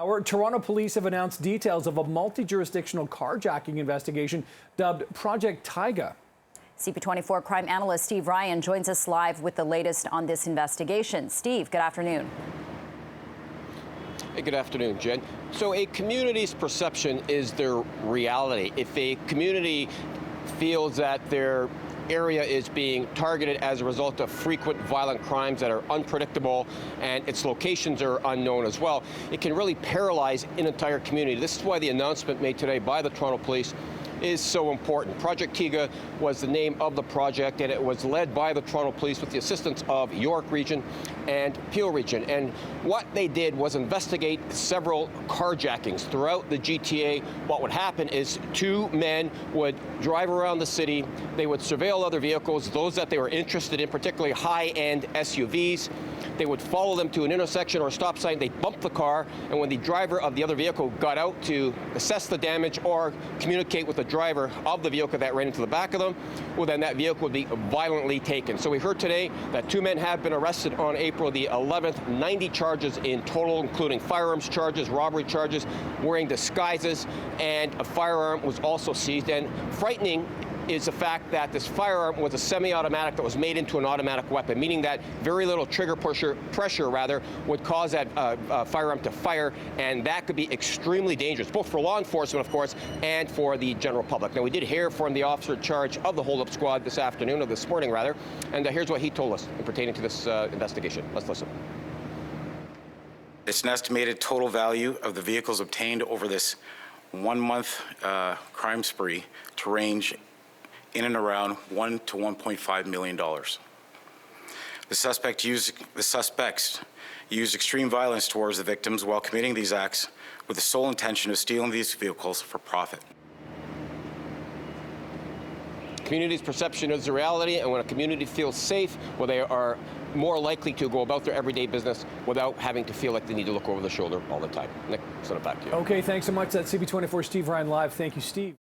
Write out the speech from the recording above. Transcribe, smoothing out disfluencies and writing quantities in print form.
Our Toronto police have announced details of a multi-jurisdictional carjacking investigation dubbed Project Tyga. CP24 crime analyst Steve Ryan joins us live with the latest on this investigation. Steve, good afternoon. Hey, good afternoon, Jen. So a community's perception is their reality. If a community feels that their area is being targeted as a result of frequent violent crimes that are unpredictable and its locations are unknown as well, it can really paralyze an entire community. This is why the announcement made today by the Toronto Police is so important. Project Tyga was the name of the project, and it was led by the Toronto Police with the assistance of York Region and Peel Region. And what they did was investigate several carjackings throughout the GTA. What would happen is two men would drive around the city. They would surveil other vehicles, those that they were interested in, particularly high-end SUVs. They would follow them to an intersection or a stop sign. They'd bump the car, and when the driver of the other vehicle got out to assess the damage or communicate with the driver of the vehicle that ran into the back of them, well, then that vehicle would be violently taken. So we heard today that two men have been arrested on April the 11th, 90 charges in total, including firearms charges, robbery charges, wearing disguises, and a firearm was also seized. And frightening is the fact that this firearm was a semi-automatic that was made into an automatic weapon, meaning that very little trigger pressure would cause that firearm to fire, and that could be extremely dangerous, both for law enforcement, of course, and for the general public. Now, we did hear from the officer in charge of the hold-up squad this afternoon, or this morning rather, and here's what he told us pertaining to this investigation. Let's listen. It's an estimated total value of the vehicles obtained over this 1 month crime spree to range in and around $1 to $1.5 million. The suspects used extreme violence towards the victims while committing these acts with the sole intention of stealing these vehicles for profit. Community's perception is the reality, and when a community feels safe, well, they are more likely to go about their everyday business without having to feel like they need to look over the shoulder all the time. Nick, send it back to you. Okay, thanks so much. That's CP24 Steve Ryan live. Thank you, Steve.